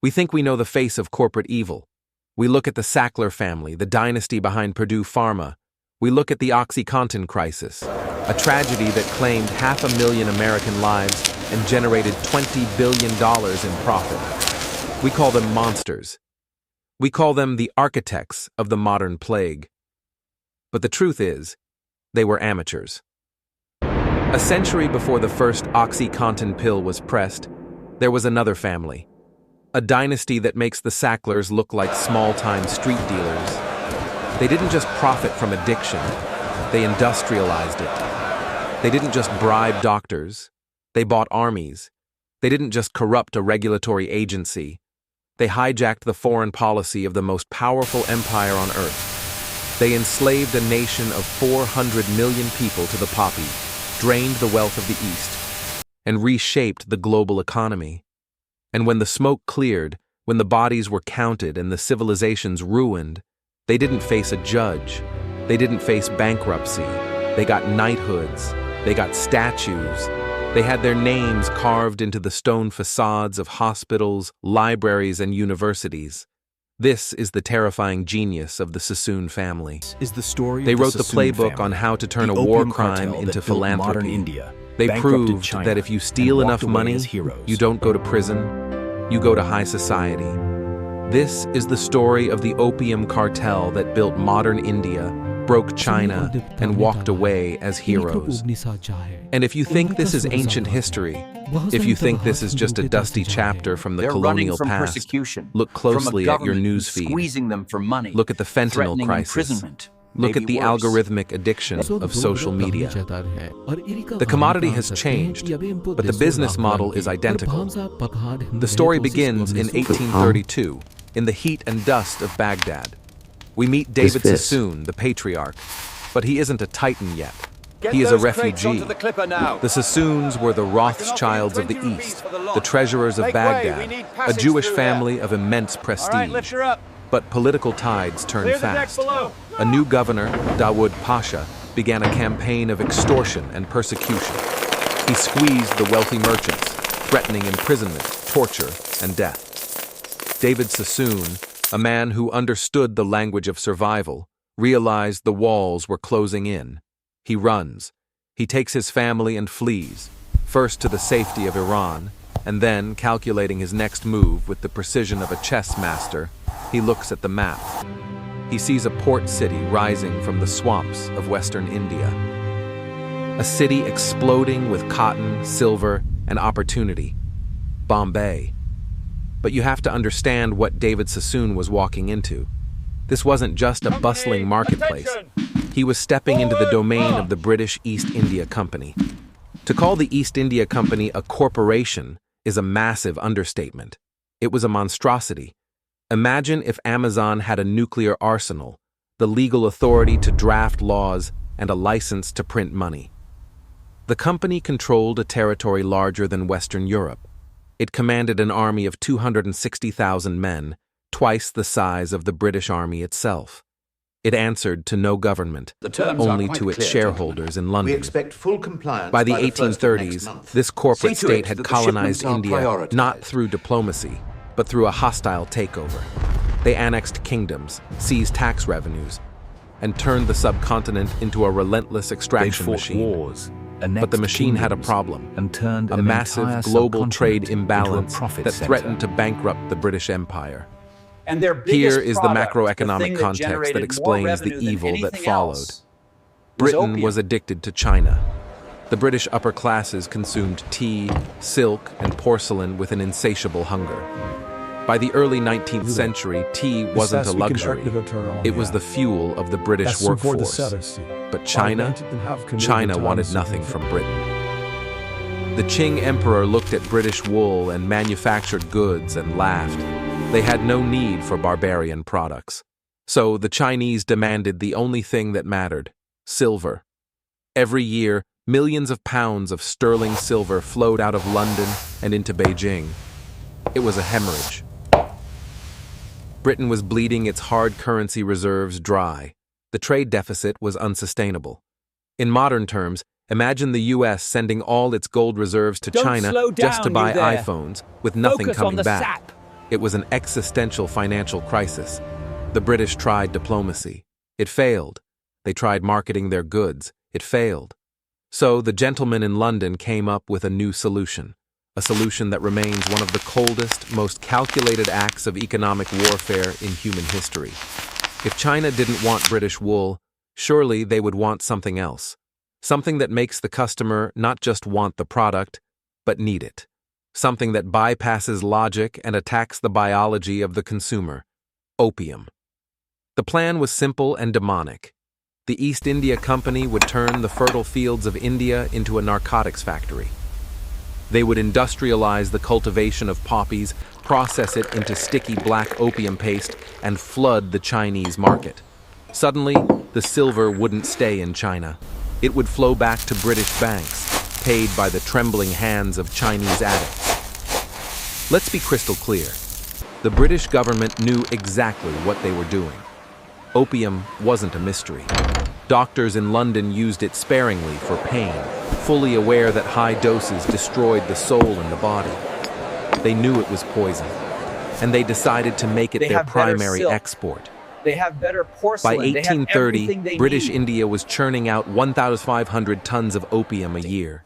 We think we know the face of corporate evil. We look at the Sackler family, the dynasty behind Purdue Pharma. We look at the OxyContin crisis, a tragedy that claimed 500,000 American lives and generated $20 billion in profit. We call them monsters. We call them the architects of the modern plague. But the truth is, they were amateurs. A century before the first OxyContin pill was pressed, there was another family. A dynasty that makes the Sacklers look like small-time street dealers. They didn't just profit from addiction, they industrialized it. They didn't just bribe doctors, they bought armies. They didn't just corrupt a regulatory agency, they hijacked the foreign policy of the most powerful empire on earth. They enslaved a nation of 400 million people to the poppy, drained the wealth of the East, and reshaped the global economy. And when the smoke cleared, when the bodies were counted and the civilizations ruined, they didn't face a judge. They didn't face bankruptcy. They got knighthoods. They got statues. They had their names carved into the stone facades of hospitals, libraries, and universities. This is the terrifying genius of the Sassoon family. They wrote the playbook on how to turn a war crime into philanthropy. They proved that if you steal enough money, you don't go to prison, you go to high society. This is the story of the opium cartel that built modern India, broke China, and walked away as heroes. And if you think this is ancient history, if you think this is just a dusty chapter from the colonial past, look closely at your newsfeed. Look at the fentanyl crisis. Look at the algorithmic addiction of social media. The commodity has changed, but the business model is identical. The story begins in 1832, in the heat and dust of Baghdad. We meet David Sassoon, the patriarch, but he isn't a titan yet. He is a refugee. The Sassoons were the Rothschilds of the East, the treasurers of Baghdad, a Jewish family of immense prestige. But political tides turned fast. A new governor, Dawood Pasha, began a campaign of extortion and persecution. He squeezed the wealthy merchants, threatening imprisonment, torture, and death. David Sassoon, a man who understood the language of survival, realized the walls were closing in. He runs. He takes his family and flees, first to the safety of Iran, and then, calculating his next move with the precision of a chess master, he looks at the map. He sees a port city rising from the swamps of western India. A city exploding with cotton, silver, and opportunity. Bombay. But you have to understand what David Sassoon was walking into. This wasn't just a bustling marketplace. He was stepping into the domain of the British East India Company. To call the East India Company a corporation is a massive understatement. It was a monstrosity. Imagine if Amazon had a nuclear arsenal, the legal authority to draft laws, and a license to print money. The company controlled a territory larger than Western Europe. It commanded an army of 260,000 men, twice the size of the British Army itself. It answered to no government, only to its shareholders in London. We expect full compliance by the the first of next 1830s, month. this corporate See to state it had that the colonized shipments are India not prioritized. through diplomacy, but through a hostile takeover. They annexed kingdoms, seized tax revenues, and turned the subcontinent into a relentless extraction machine. But the machine had a problem, a massive global trade imbalance that threatened to bankrupt the British Empire. And their Here biggest is the product, macroeconomic thing context that generated more explains the revenue than evil that anything followed. else Britain opium. was addicted to China. The British upper classes consumed tea, silk, and porcelain with an insatiable hunger. By the early 19th century, tea wasn't a luxury. It was the fuel of the British workforce. But China wanted nothing from Britain. The Qing emperor looked at British wool and manufactured goods and laughed. They had no need for barbarian products. So the Chinese demanded the only thing that mattered: silver. Every year, millions of pounds of sterling silver flowed out of London and into Beijing. It was a hemorrhage. Britain was bleeding its hard currency reserves dry. The trade deficit was unsustainable. In modern terms, imagine the US sending all its gold reserves to China just to buy iPhones with nothing coming back. It was an existential financial crisis. The British tried diplomacy. It failed. They tried marketing their goods. It failed. So the gentlemen in London came up with a new solution, a solution that remains one of the coldest, most calculated acts of economic warfare in human history. If China didn't want British wool, surely they would want something else. Something that makes the customer not just want the product, but need it. Something that bypasses logic and attacks the biology of the consumer. Opium. The plan was simple and demonic. The East India Company would turn the fertile fields of India into a narcotics factory. They would industrialize the cultivation of poppies, process it into sticky black opium paste, and flood the Chinese market. Suddenly, the silver wouldn't stay in China. It would flow back to British banks, paid by the trembling hands of Chinese addicts. Let's be crystal clear. The British government knew exactly what they were doing. Opium wasn't a mystery. Doctors in London used it sparingly for pain, fully aware that high doses destroyed the soul and the body. They knew it was poison, and they decided to make it their primary export. They have better porcelain. By 1830, British India was churning out 1,500 tons of opium a year.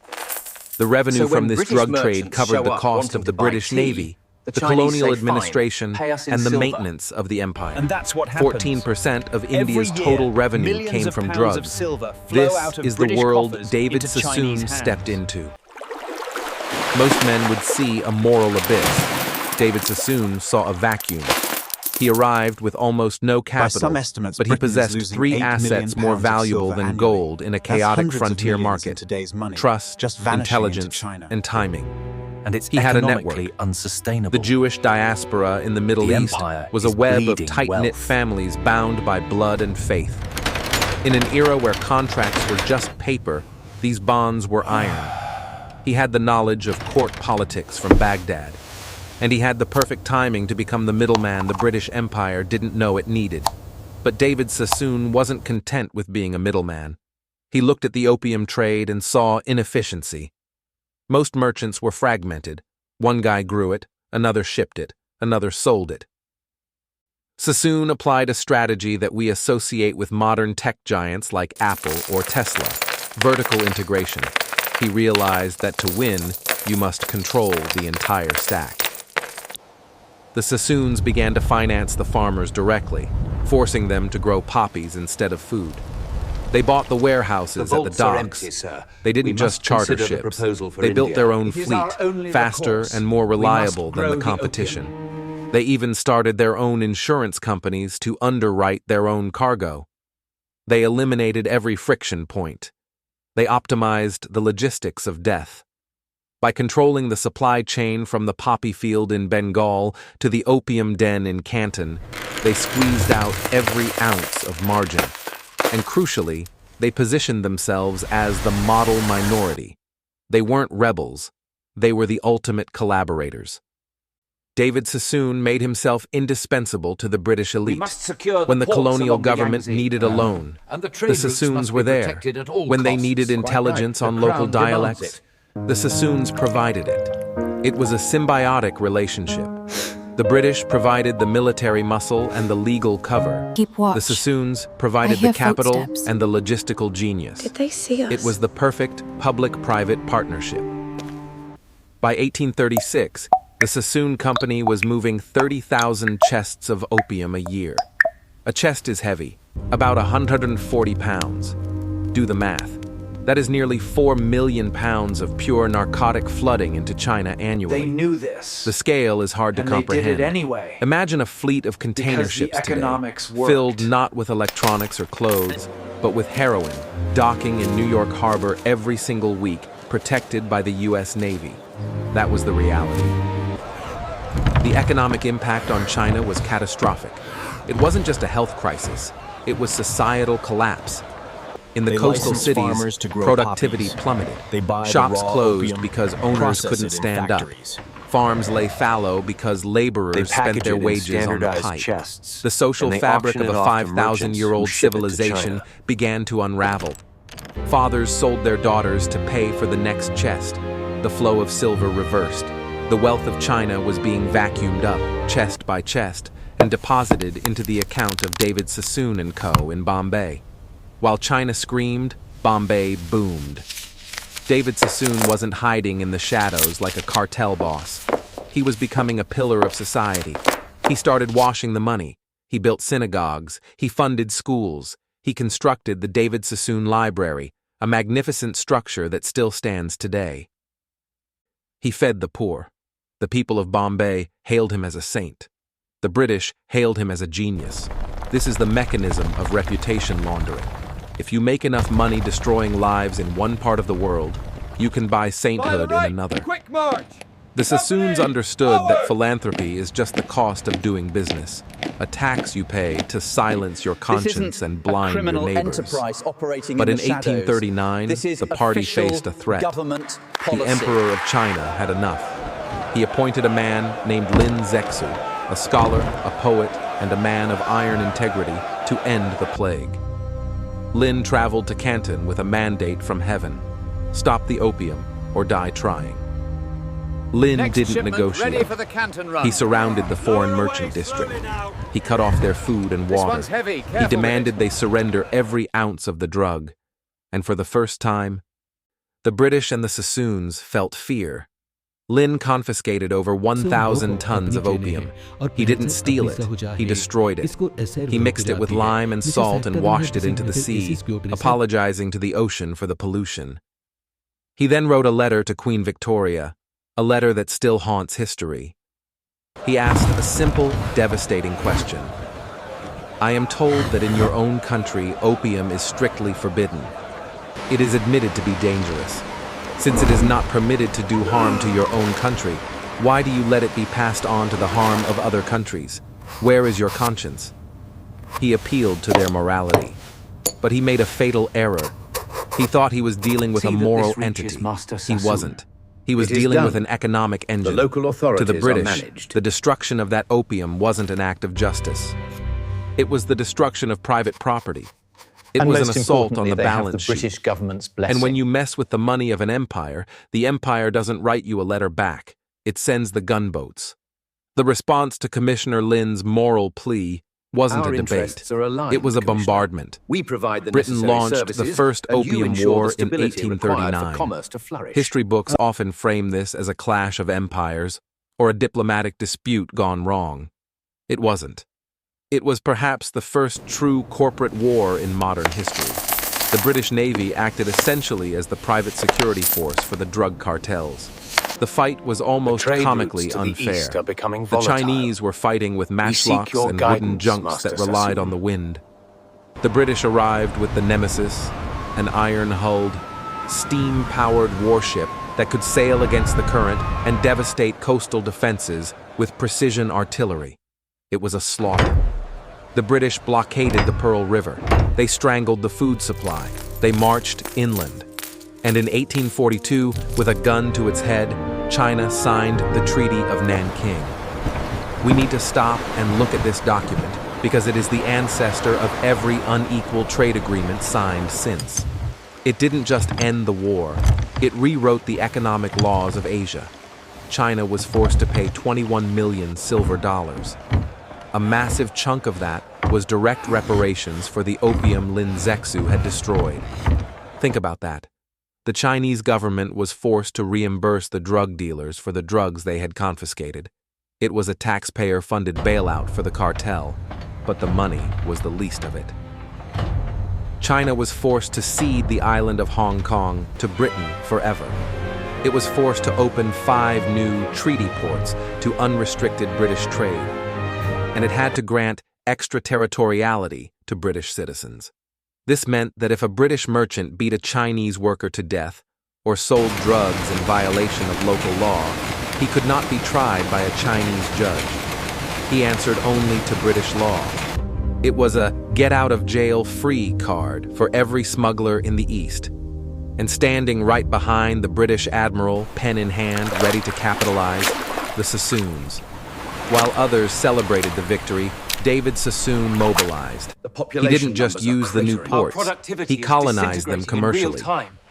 The revenue from this drug trade covered the cost of the British Navy, the colonial administration, and the maintenance of the empire. And that's what happened. 14% of India's total revenue came from drugs. This is the world David Sassoon stepped into. Most men would see a moral abyss. David Sassoon saw a vacuum. He arrived with almost no capital, but he possessed three assets more valuable than gold in a chaotic frontier market: trust, intelligence, and timing. And it's He had a network. Unsustainable. The Jewish diaspora in the Middle East was a web of tight-knit families bound by blood and faith. In an era where contracts were just paper, these bonds were iron. He had the knowledge of court politics from Baghdad, and he had the perfect timing to become the middleman the British Empire didn't know it needed. But David Sassoon wasn't content with being a middleman. He looked at the opium trade and saw inefficiency. Most merchants were fragmented. One guy grew it, another shipped it, another sold it. Sassoon applied a strategy that we associate with modern tech giants like Apple or Tesla: vertical integration. He realized that to win, you must control the entire stack. The Sassoons began to finance the farmers directly, forcing them to grow poppies instead of food. They bought the warehouses at the docks. They didn't just charter ships. They built their own fleet, faster and more reliable than the competition. They even started their own insurance companies to underwrite their own cargo. They eliminated every friction point. They optimized the logistics of death. By controlling the supply chain from the poppy field in Bengal to the opium den in Canton, they squeezed out every ounce of margin. And crucially, they positioned themselves as the model minority. They weren't rebels. They were the ultimate collaborators. David Sassoon made himself indispensable to the British elite. When the colonial government needed a loan, the Sassoons were there. When they needed intelligence on local dialects, the Sassoons provided it. It was a symbiotic relationship. The British provided the military muscle and the legal cover. The Sassoons provided the capital and the logistical genius. Did they see us? It was the perfect public-private partnership. By 1836, the Sassoon Company was moving 30,000 chests of opium a year. A chest is heavy, about 140 pounds. Do the math. That is nearly 4 million pounds of pure narcotic flooding into China annually. They knew this. The scale is hard to comprehend. They did it anyway. Imagine a fleet of container ships today, filled not with electronics or clothes, but with heroin, docking in New York Harbor every single week, protected by the U.S. Navy. That was the reality. The economic impact on China was catastrophic. It wasn't just a health crisis, it was societal collapse. In the coastal cities, productivity plummeted. Shops closed because owners couldn't stand up. Farms lay fallow because laborers spent their wages on the pipe. The social fabric of a 5,000-year-old civilization began to unravel. Fathers sold their daughters to pay for the next chest. The flow of silver reversed. The wealth of China was being vacuumed up, chest by chest, and deposited into the account of David Sassoon and Co. in Bombay. While China screamed, Bombay boomed. David Sassoon wasn't hiding in the shadows like a cartel boss. He was becoming a pillar of society. He started washing the money. He built synagogues. He funded schools. He constructed the David Sassoon Library, a magnificent structure that still stands today. He fed the poor. The people of Bombay hailed him as a saint. The British hailed him as a genius. This is the mechanism of reputation laundering. If you make enough money destroying lives in one part of the world, you can buy sainthood in another. Quick march! The Sassoons understood that philanthropy is just the cost of doing business, a tax you pay to silence your conscience and blind your neighbors. But in 1839, the party faced a threat. The Emperor of China had enough. He appointed a man named Lin Zexu, a scholar, a poet, and a man of iron integrity, to end the plague. Lin traveled to Canton with a mandate from heaven: stop the opium or die trying. Lin didn't negotiate. He surrounded the foreign merchant district. He cut off their food and water. He demanded they surrender every ounce of the drug. And for the first time, the British and the Sassoons felt fear. Lin confiscated over 1,000 tons of opium. He didn't steal it, he destroyed it. He mixed it with lime and salt and washed it into the sea, apologizing to the ocean for the pollution. He then wrote a letter to Queen Victoria, a letter that still haunts history. He asked a simple, devastating question. I am told that in your own country, opium is strictly forbidden. It is admitted to be dangerous. Since it is not permitted to do harm to your own country, why do you let it be passed on to the harm of other countries? Where is your conscience? He appealed to their morality. But he made a fatal error. He thought he was dealing with a moral entity. He wasn't. He was dealing with an economic engine. The local authorities to the British, are managed. the destruction of that opium wasn't an act of justice. It was the destruction of private property. It was an assault on the balance sheet. British government's blessing. And when you mess with the money of an empire, the empire doesn't write you a letter back. It sends the gunboats. The response to Commissioner Lin's moral plea wasn't Our a debate. interests are aligned, It was a Commissioner. bombardment. We provide the Britain necessary launched services, the first and you Opium ensure War the in stability required for 1839. commerce to flourish. History books often frame this as a clash of empires or a diplomatic dispute gone wrong. It wasn't. It was perhaps the first true corporate war in modern history. The British Navy acted essentially as the private security force for the drug cartels. The fight was almost comically unfair. The Chinese were fighting with matchlocks and wooden junks that relied on the wind. The British arrived with the Nemesis, an iron-hulled, steam-powered warship that could sail against the current and devastate coastal defenses with precision artillery. It was a slaughter. The British blockaded the Pearl River. They strangled the food supply. They marched inland. And in 1842, with a gun to its head, China signed the Treaty of Nanking. We need to stop and look at this document because it is the ancestor of every unequal trade agreement signed since. It didn't just end the war, it rewrote the economic laws of Asia. China was forced to pay 21 million silver dollars. A massive chunk of that was direct reparations for the opium Lin Zexu had destroyed. Think about that. The Chinese government was forced to reimburse the drug dealers for the drugs they had confiscated. It was a taxpayer-funded bailout for the cartel, but the money was the least of it. China was forced to cede the island of Hong Kong to Britain forever. It was forced to open 5 new treaty ports to unrestricted British trade. And it had to grant extraterritoriality to British citizens. This meant that if a British merchant beat a Chinese worker to death or sold drugs in violation of local law, he could not be tried by a Chinese judge. He answered only to British law. It was a get-out-of-jail-free card for every smuggler in the East. And standing right behind the British admiral, pen in hand, ready to capitalize, the Sassoons. While others celebrated the victory, David Sassoon mobilized. He didn't just use the new ports, he colonized them commercially.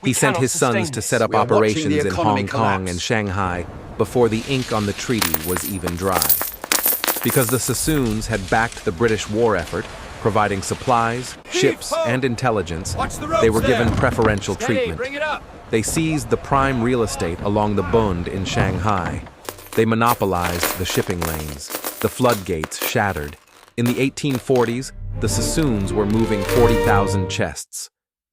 He sent his sons to set up operations in Hong Kong and Shanghai, before the ink on the treaty was even dry. Because the Sassoons had backed the British war effort, providing supplies, ships, and intelligence, they were given preferential treatment. They seized the prime real estate along the Bund in Shanghai. They monopolized the shipping lanes. The floodgates shattered. In the 1840s, the Sassoons were moving 40,000 chests.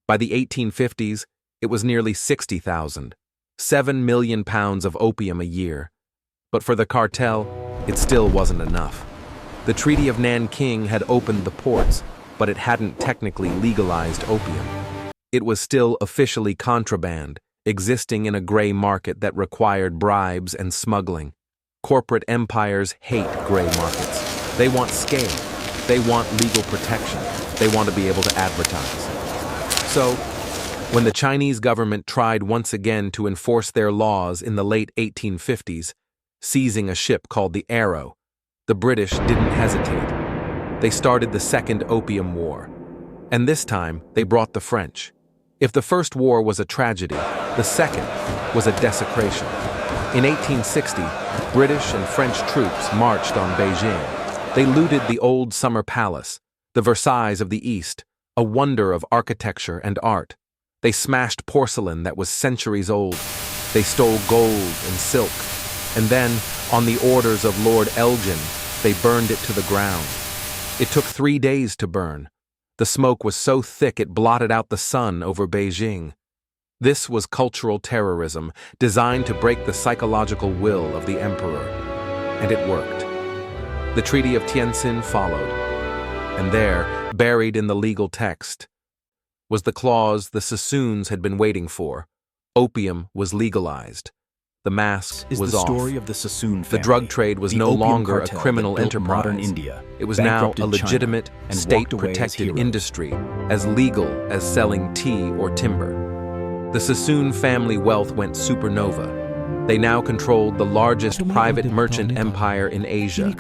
By the 1850s, it was nearly 60,000. 7 million pounds of opium a year. But for the cartel, it still wasn't enough. The Treaty of Nanking had opened the ports, but it hadn't technically legalized opium. It was still officially contraband, existing in a gray market that required bribes and smuggling. Corporate empires hate gray markets. They want scale. They want legal protection. They want to be able to advertise. So, when the Chinese government tried once again to enforce their laws in the late 1850s, seizing a ship called the Arrow, the British didn't hesitate. They started the Second Opium War. And this time, they brought the French. If the First War was a tragedy, the Second was a desecration. In 1860, British and French troops marched on Beijing. They looted the old Summer Palace, the Versailles of the East, a wonder of architecture and art. They smashed porcelain that was centuries old. They stole gold and silk. And then, on the orders of Lord Elgin, they burned it to the ground. It took 3 days to burn. The smoke was so thick it blotted out the sun over Beijing. This was cultural terrorism, designed to break the psychological will of the emperor. And it worked. The Treaty of Tientsin followed. And there, buried in the legal text, was the clause the Sassoons had been waiting for. Opium was legalized. The mask was off. Story of the Sassoon family. The drug trade was no longer a criminal enterprise. Modern India, it was now a legitimate, state-protected industry, as legal as selling tea or timber. The Sassoon family wealth went supernova. They now controlled the largest private merchant empire in Asia.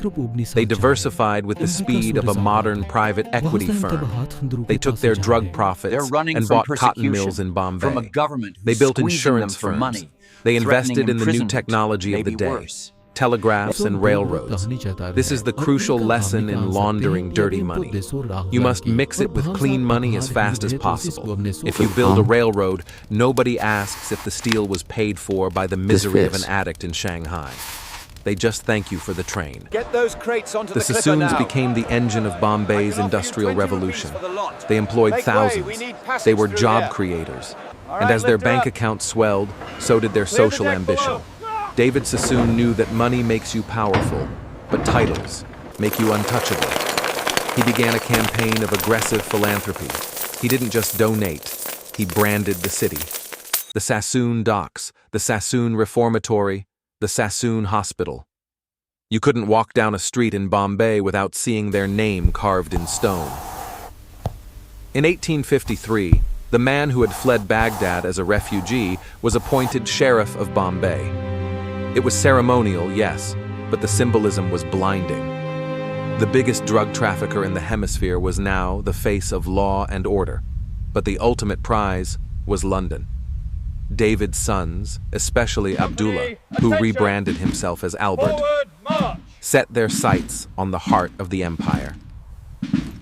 They diversified with the speed of a modern private equity firm. They took their drug profits and bought cotton mills in Bombay. From a government They built insurance for firms. money, They invested in the new imprisonment, technology of the maybe day. worse. Telegraphs and railroads. This is the crucial lesson in laundering dirty money. You must mix it with clean money as fast as possible. If you build a railroad, nobody asks if the steel was paid for by the misery of an addict in Shanghai. They just thank you for the train. Get those crates onto The the clipper Sassoons now. became the engine of Bombay's industrial revolution. They employed Make way, thousands. we need passage They were through job here. creators. All And right, as their lift her bank up. accounts swelled, so did their Clear the social deck ambition. below. David Sassoon knew that money makes you powerful, but titles make you untouchable. He began a campaign of aggressive philanthropy. He didn't just donate, he branded the city. The Sassoon Docks, the Sassoon Reformatory, the Sassoon Hospital. You couldn't walk down a street in Bombay without seeing their name carved in stone. In 1853, the man who had fled Baghdad as a refugee was appointed Sheriff of Bombay. It was ceremonial, yes, but the symbolism was blinding. The biggest drug trafficker in the hemisphere was now the face of law and order, but the ultimate prize was London. David's sons, especially Abdullah, who rebranded himself as Albert, set their sights on the heart of the empire.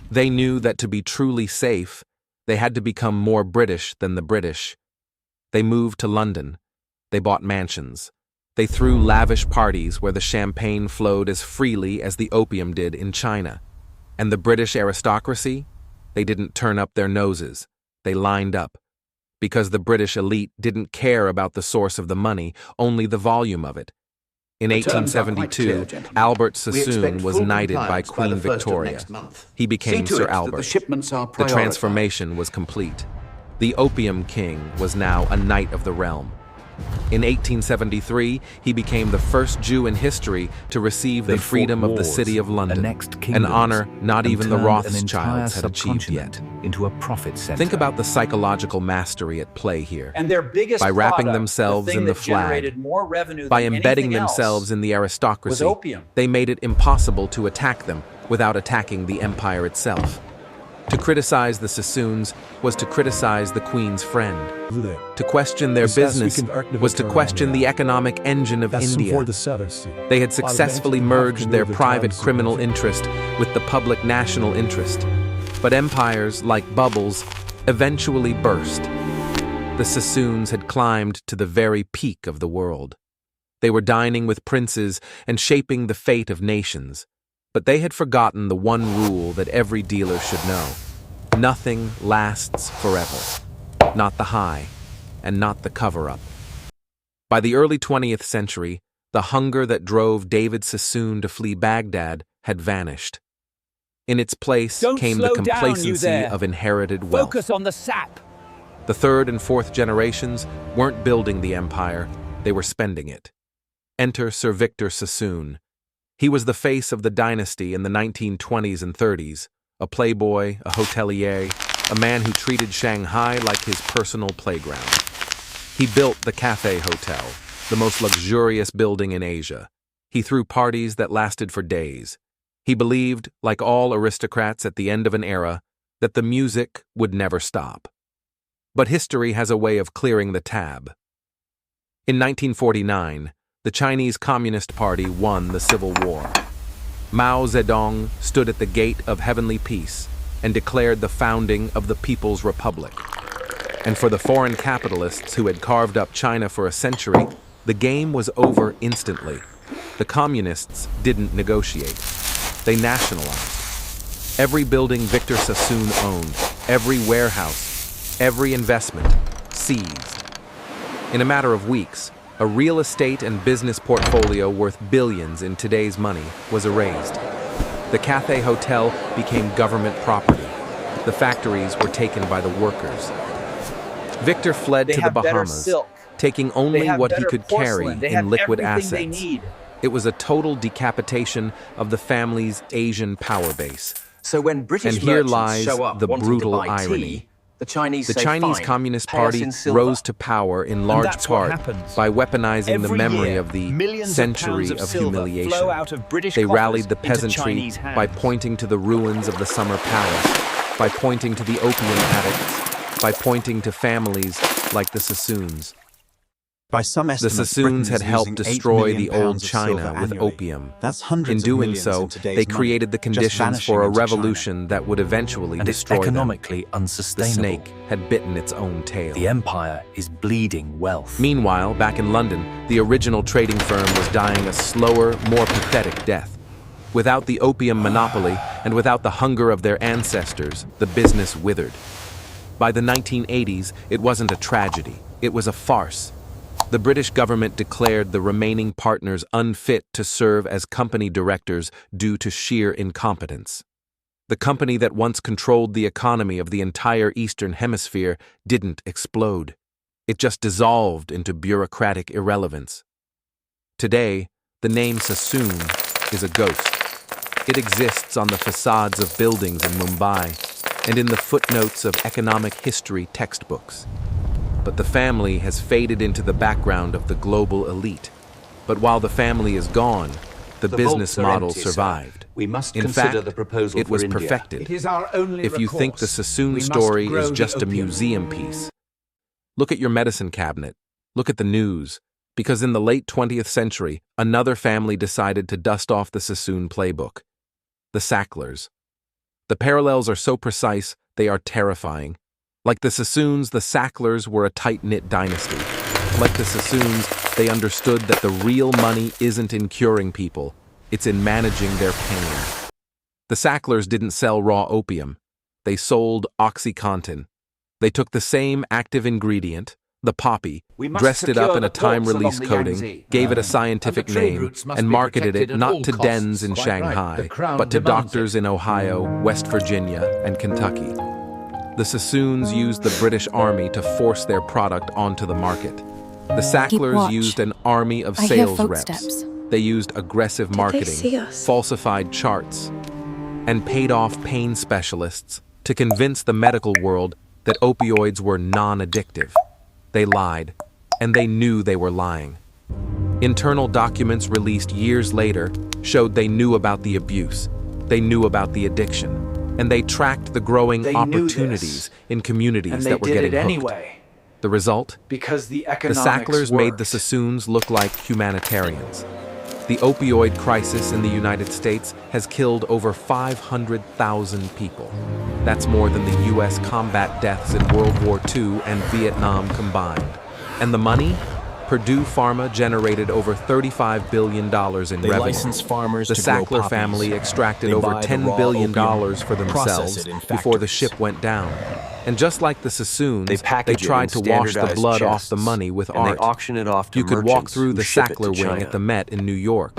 They knew that to be truly safe, they had to become more British than the British. They moved to London. They bought mansions. They threw lavish parties where the champagne flowed as freely as the opium did in China. And the British aristocracy? They didn't turn up their noses. They lined up. Because the British elite didn't care about the source of the money, only the volume of it. In The terms are quite 1872, clear, gentlemen. Albert We Sassoon expect was full knighted by compliance by Queen the 1st of Victoria. next month. He See became to Sir it that Albert. the shipments are The prioritized. transformation was complete. The Opium King was now a knight of the realm. In 1873, he became the first Jew in history to receive the They fought freedom of the wars, city of London, annexed an kingdoms, honor not and even the turned an entire Rothschilds had achieved subcontinent yet. into a profit center. Think about the psychological mastery at play here. And their biggest By wrapping product, themselves the thing in the that flag, generated more revenue By than embedding anything else, themselves in the aristocracy, was opium. they made it impossible to attack them without attacking the empire itself. To criticize the Sassoons was to criticize the Queen's friend. To question their business was to question the economic engine of India. They had successfully merged their private criminal interest with the public national interest. But empires, like bubbles, eventually burst. The Sassoons had climbed to the very peak of the world. They were dining with princes and shaping the fate of nations. But they had forgotten the one rule that every dealer should know. Nothing lasts forever. Not the high, and not the cover-up. By the early 20th century, the hunger that drove David Sassoon to flee Baghdad had vanished. In its place came the complacency of inherited wealth. Focus on the sap. The third and fourth generations weren't building the empire, they were spending it. Enter Sir Victor Sassoon. He was the face of the dynasty in the 1920s and 30s, a playboy, a hotelier, a man who treated Shanghai like his personal playground. He built the Cathay Hotel, the most luxurious building in Asia. He threw parties that lasted for days. He believed, like all aristocrats at the end of an era, that the music would never stop. But history has a way of clearing the tab. In 1949, the Chinese Communist Party won the Civil War. Mao Zedong stood at the gate of heavenly peace and declared the founding of the People's Republic. And for the foreign capitalists who had carved up China for a century, the game was over instantly. The communists didn't negotiate. They nationalized. Every building Victor Sassoon owned, every warehouse, every investment, seized. In a matter of weeks, a real estate and business portfolio worth billions in today's money was erased. The Cathay Hotel became government property. The factories were taken by the workers. Victor fled to the Bahamas, taking only what he could carry in liquid assets. It was a total decapitation of the family's Asian power base. So when British And here merchants lies show up the wanting brutal to buy irony. tea, the Chinese say, Chinese "Fine, Communist pay us Party in silver." rose to power in large that's what part happens. by weaponizing the Every memory year, of the millions century of of pounds of silver humiliation. flow out of British They coffers rallied the into peasantry Chinese hands. by pointing to the ruins of the Summer Palace, by pointing to the opium addicts, by pointing to families like the Sassoons. By some The estimates, Sassoons Britain had is helped losing 8 destroy million the old pounds of silver China with annually. opium. That's In hundreds of doing millions so, in today's they money, created the just conditions vanishing for a into China. revolution that would eventually And it's destroy them. economically The unsustainable. snake had bitten its own tail. The empire is bleeding wealth. Meanwhile, back in London, the original trading firm was dying a slower, more pathetic death. Without the opium monopoly and without the hunger of their ancestors, the business withered. By the 1980s, it wasn't a tragedy, it was a farce. The British government declared the remaining partners unfit to serve as company directors due to sheer incompetence. The company that once controlled the economy of the entire Eastern Hemisphere didn't explode. It just dissolved into bureaucratic irrelevance. Today, the name Sassoon is a ghost. It exists on the facades of buildings in Mumbai and in the footnotes of economic history textbooks. But the family has faded into the background of the global elite. But while the family is gone, the business vaults are model empty, sir. survived. We must In consider fact, the proposal it for was India. perfected. It is our only If you think the recourse. Sassoon We must story grow is the just a opium. museum piece, look at your medicine cabinet, look at the news, because in the late 20th century, another family decided to dust off the Sassoon playbook, the Sacklers. The parallels are so precise, they are terrifying. Like the Sassoons, the Sacklers were a tight-knit dynasty. Like the Sassoons, they understood that the real money isn't in curing people, it's in managing their pain. The Sacklers didn't sell raw opium. They sold OxyContin. They took the same active ingredient, the poppy, We must dressed it up secure in a the ports time-release along the coting, Yangtze. gave it a scientific And the trade name, routes must and be marketed it protected at not all to costs. dens in Quite right. Shanghai, The Crown but to demands doctors it. in Ohio, West Virginia, and Kentucky. The Sassoons used the British Army to force their product onto the market. The Sacklers watch. used an army of I hear sales reps. footsteps. They used aggressive they marketing, see us? falsified charts, and paid off pain specialists to convince the medical world that opioids were non-addictive. They lied, and they knew they were lying. Internal documents released years later showed they knew about the abuse. They knew about the addiction. And they tracked the growing They knew opportunities this, in communities and they that were did getting it hooked. anyway. The result? Because the The economics Sacklers made the worked. Sassoons look like humanitarians. The opioid crisis in the United States has killed over 500,000 people. That's more than the U.S. combat deaths in World War II and Vietnam combined. And the money? Purdue Pharma generated over $35 billion in They revenue. license farmers The to grow Sackler poppies. family extracted They over buy the $10 raw billion opium, for process themselves it in before the factories. ship went down. And just like the Sassoons, They they package it tried in to wash the standardized blood off chests, the money with and art. they auction it off to You could walk merchants through who the ship it to Sackler wing China. at the Met in New York.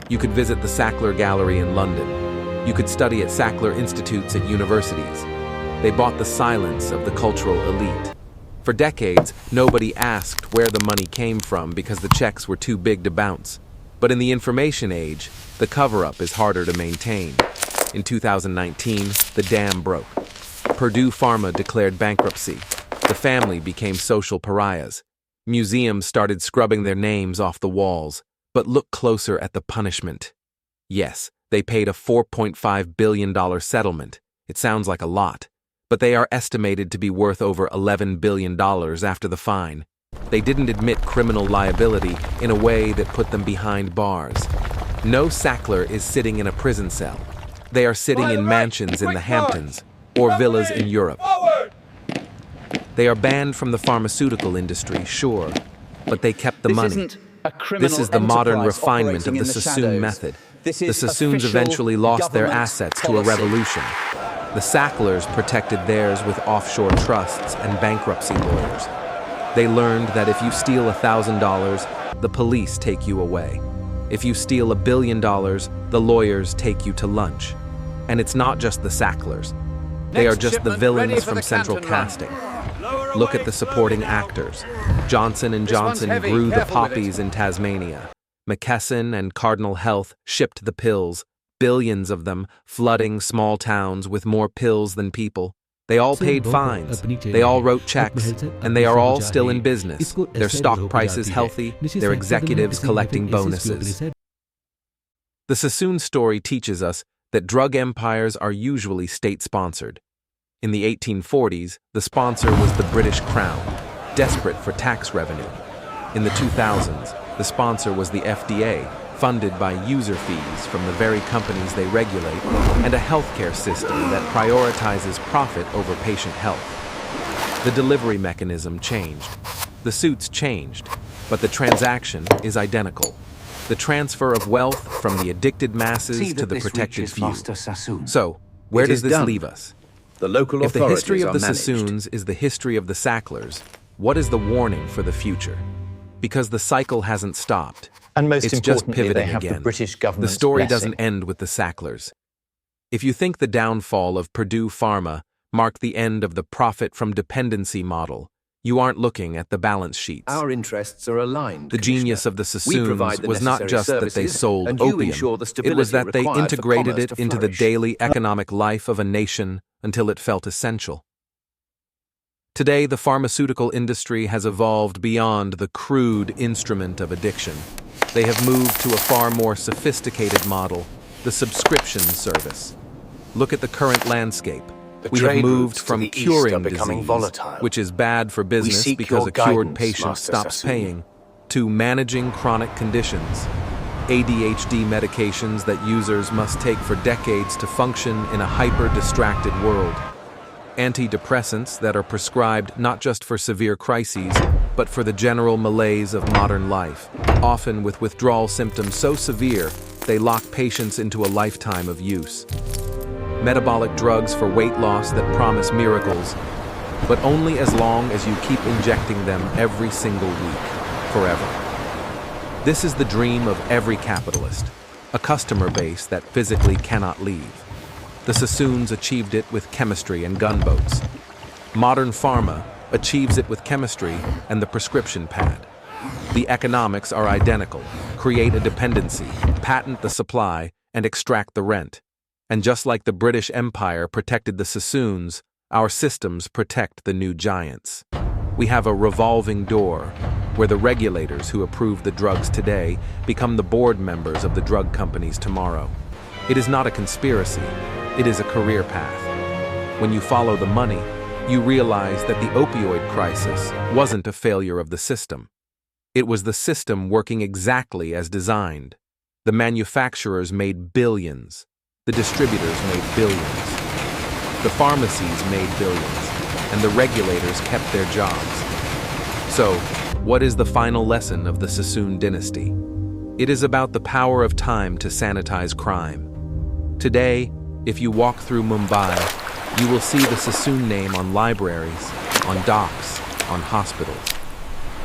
You could visit the Sackler Gallery in London. You could study at Sackler Institutes at universities. They bought the silence of the cultural elite. For decades, nobody asked where the money came from because the checks were too big to bounce. But in the information age, the cover-up is harder to maintain. In 2019, the dam broke. Purdue Pharma declared bankruptcy. The family became social pariahs. Museums started scrubbing their names off the walls. But look closer at the punishment. Yes, they paid a $4.5 billion settlement. It sounds like a lot. But they are estimated to be worth over $11 billion after the fine. They didn't admit criminal liability in a way that put them behind bars. No Sackler is sitting in a prison cell. They are sitting in mansions in the Hamptons or villas in Europe. They are banned from the pharmaceutical industry, sure, but they kept the money. This is the modern refinement of the Sassoon method. The Sassoons eventually lost their assets to a revolution. The Sacklers protected theirs with offshore trusts and bankruptcy lawyers. They learned that if you steal $1,000, the police take you away. If you steal $1 billion, the lawyers take you to lunch. And it's not just the Sacklers. They are just the villains from Central Casting. Look at the supporting actors. Johnson & Johnson grew the poppies in Tasmania. McKesson and Cardinal Health shipped the pills, billions of them, flooding small towns with more pills than people. They all paid fines, they all wrote checks, and they are all still in business. Their stock price is healthy, their executives collecting bonuses. The Sassoon story teaches us that drug empires are usually state-sponsored. In the 1840s, the sponsor was the British Crown, desperate for tax revenue. In the 2000s, the sponsor was the FDA, funded by user fees from the very companies they regulate, and a healthcare system that prioritizes profit over patient health. The delivery mechanism changed. The suits changed, but the transaction is identical. The transfer of wealth from the addicted masses to the protected few. So, where does this leave us? The local If the authorities history of are the managed. Sassoons is the history of the Sacklers, what is the warning for the future? Because the cycle hasn't stopped. And most It's just importantly, pivoting they have again. the British The government's story blessing. doesn't end with the Sacklers. If you think the downfall of Purdue Pharma marked the end of the profit from dependency model, you aren't looking at the balance sheets. Our interests are aligned. The genius of the Sassoons was not just that they sold and you opium, ensure the it stability was that they required for integrated commerce it to into the flourish. daily economic life of a nation until it felt essential. Today, the pharmaceutical industry has evolved beyond the crude instrument of addiction. They have moved to a far more sophisticated model, the subscription service. Look at the current landscape. We have trade moved routes to from the east curing are becoming disease, volatile. which is bad for business seek because your a cured guidance, patient Master stops Sassoon. paying, to managing chronic conditions. ADHD medications that users must take for decades to function in a hyper-distracted world. Antidepressants that are prescribed not just for severe crises, but for the general malaise of modern life, often with withdrawal symptoms so severe they lock patients into a lifetime of use. Metabolic drugs for weight loss that promise miracles, but only as long as you keep injecting them every single week, forever. This is the dream of every capitalist, a customer base that physically cannot leave. The Sassoons achieved it with chemistry and gunboats. Modern pharma achieves it with chemistry and the prescription pad. The economics are identical. Create a dependency, patent the supply, and extract the rent. And just like the British Empire protected the Sassoons, our systems protect the new giants. We have a revolving door, where the regulators who approve the drugs today become the board members of the drug companies tomorrow. It is not a conspiracy. It is a career path. When you follow the money, you realize that the opioid crisis wasn't a failure of the system. It was the system working exactly as designed. The manufacturers made billions. The distributors made billions. The pharmacies made billions. And the regulators kept their jobs. So, what is the final lesson of the Sassoon dynasty? It is about the power of time to sanitize crime. Today, if you walk through Mumbai, you will see the Sassoon name on libraries, on docks, on hospitals.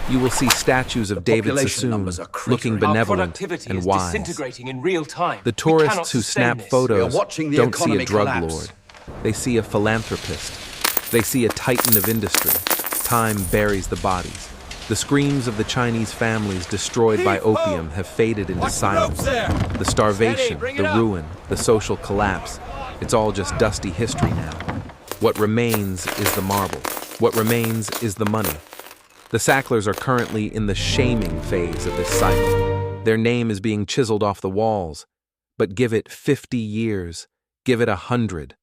You will see statues of David Sassoon looking benevolent and wise. In real time. The tourists who snap photos watching the don't see a economy drug collapse. lord. They see a philanthropist. They see a titan of industry. Time buries the bodies. The screams of the Chinese families destroyed by opium have faded into silence. The starvation, the ruin, the social collapse, it's all just dusty history now. What remains is the marble. What remains is the money. The Sacklers are currently in the shaming phase of this cycle. Their name is being chiseled off the walls. But give it 50 years, give it 100.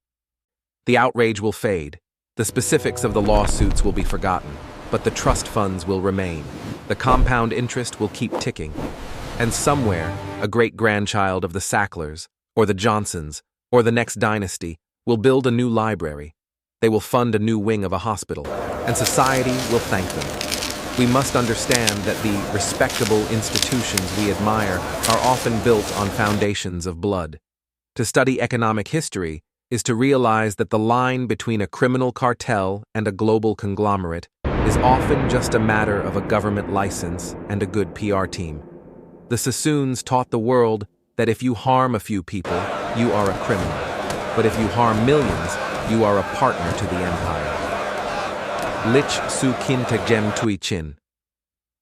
The outrage will fade. The specifics of the lawsuits will be forgotten. But the trust funds will remain. The compound interest will keep ticking. And somewhere, a great-grandchild of the Sacklers, or the Johnsons, or the next dynasty, will build a new library. They will fund a new wing of a hospital, and society will thank them. We must understand that the respectable institutions we admire are often built on foundations of blood. To study economic history is to realize that the line between a criminal cartel and a global conglomerate is often just a matter of a government license and a good PR team. The Sassoons taught the world that if you harm a few people, you are a criminal. But if you harm millions, you are a partner to the empire. Lich Su Kin Tegem Tui Chin.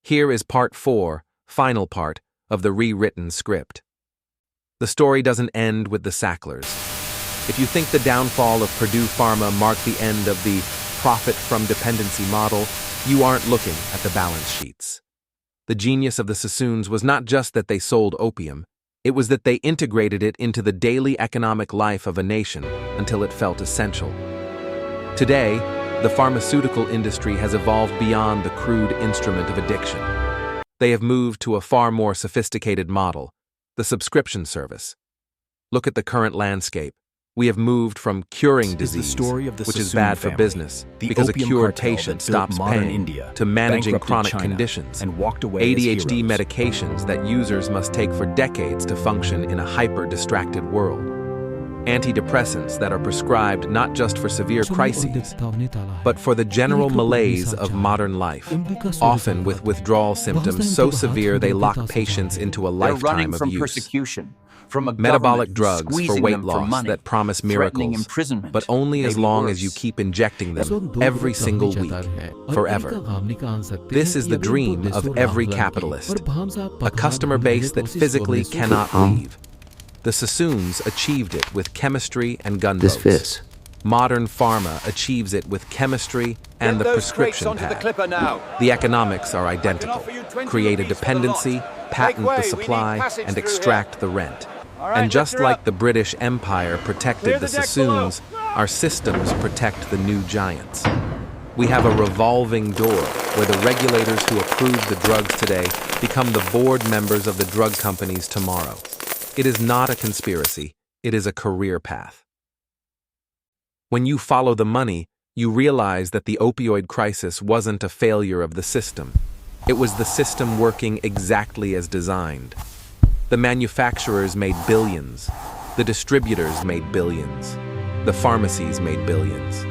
Here is part 4, final part, of the rewritten script. The story doesn't end with the Sacklers. If you think the downfall of Purdue Pharma marked the end of the profit from dependency model, you aren't looking at the balance sheets. The genius of the Sassoons was not just that they sold opium, it was that they integrated it into the daily economic life of a nation until it felt essential. Today, the pharmaceutical industry has evolved beyond the crude instrument of addiction. They have moved to a far more sophisticated model, the subscription service. Look at the current landscape. We have moved from curing disease, which is bad for business, because a cured patient stops paying, to managing chronic conditions, ADHD medications that users must take for decades to function in a hyper-distracted world, antidepressants that are prescribed not just for severe crises, but for the general malaise of modern life, often with withdrawal symptoms so severe they lock patients into a lifetime of use. Metabolic drugs for weight loss that promise miracles, but only as long as you keep injecting them every single week, forever. This is the dream of every capitalist, a customer base that physically cannot leave. The Sassoons achieved it with chemistry and gunboats. Modern pharma achieves it with chemistry and the prescription pad. The economics are identical. Create a dependency, patent the supply, and extract the rent. And just like the British Empire protected the Sassoons, our systems protect the new giants. We have a revolving door where the regulators who approve the drugs today become the board members of the drug companies tomorrow. It is not a conspiracy, it is a career path. When you follow the money, you realize that the opioid crisis wasn't a failure of the system. It was the system working exactly as designed. The manufacturers made billions. The distributors made billions. The pharmacies made billions.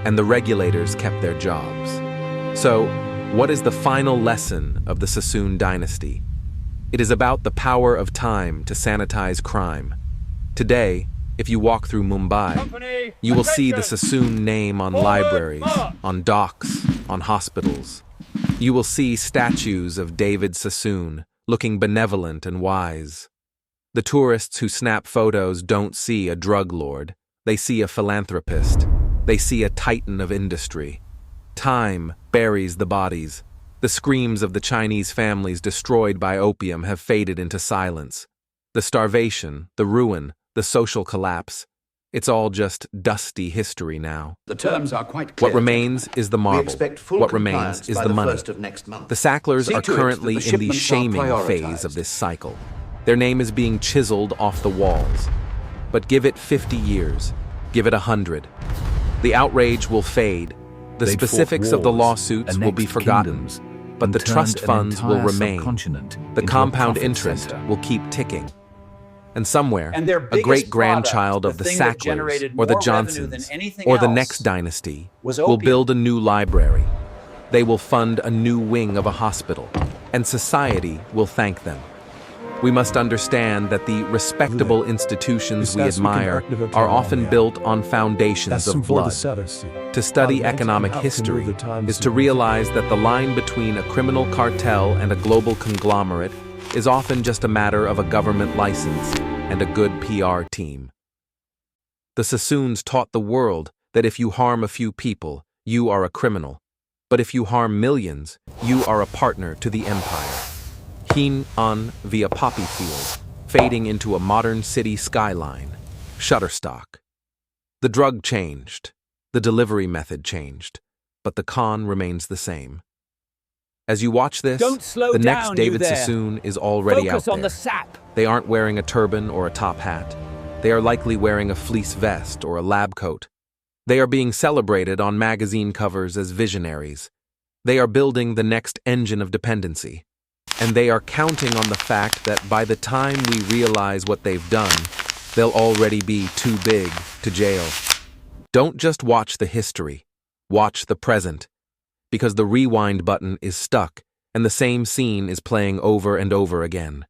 And the regulators kept their jobs. So, what is the final lesson of the Sassoon dynasty? It is about the power of time to sanitize crime. Today, if you walk through Mumbai, you will see the Sassoon name on libraries, on docks, on hospitals. You will see statues of David Sassoon, looking benevolent and wise. The tourists who snap photos don't see a drug lord. They see a philanthropist. They see a titan of industry. Time buries the bodies. The screams of the Chinese families destroyed by opium have faded into silence. The starvation, the ruin, the social collapse, It's all just dusty history now. The terms are quite clear. What remains is the marble. expect full What remains compliance is by the the money. 1st of next month. The Sacklers See are to it that currently the in the shipments are shaming phase prioritized. of this cycle. Their name is being chiseled off the walls. But give it 50 years. Give it 100. The outrage will fade. The They'd specifics fought of the wars, lawsuits will be annexed forgotten. kingdoms, But and the trust turned an funds will entire remain. subcontinent The into a compound profit interest center. will keep ticking. And somewhere, And their a biggest great-grandchild product, of the the thing that Sacklers, generated or the more revenue than Johnsons, anything or the else next dynasty, was will opium. build a new library. They will fund a new wing of a hospital, and society will thank them. We must understand that the respectable institutions we admire are often built on foundations of blood. To study economic history is to realize that the line between a criminal cartel and a global conglomerate is often just a matter of a government license and a good PR team. The Sassoons taught the world that if you harm a few people, you are a criminal. But if you harm millions, you are a partner to the empire. Heen on via poppy field, fading into a modern city skyline. Shutterstock. The drug changed. The delivery method changed. But the con remains the same. As you watch this, Don't slow the next down, David you there. Sassoon is already Focus out on there. the sap. They aren't wearing a turban or a top hat. They are likely wearing a fleece vest or a lab coat. They are being celebrated on magazine covers as visionaries. They are building the next engine of dependency. And they are counting on the fact that by the time we realize what they've done, they'll already be too big to jail. Don't just watch the history. Watch the present. Because the rewind button is stuck, and the same scene is playing over and over again.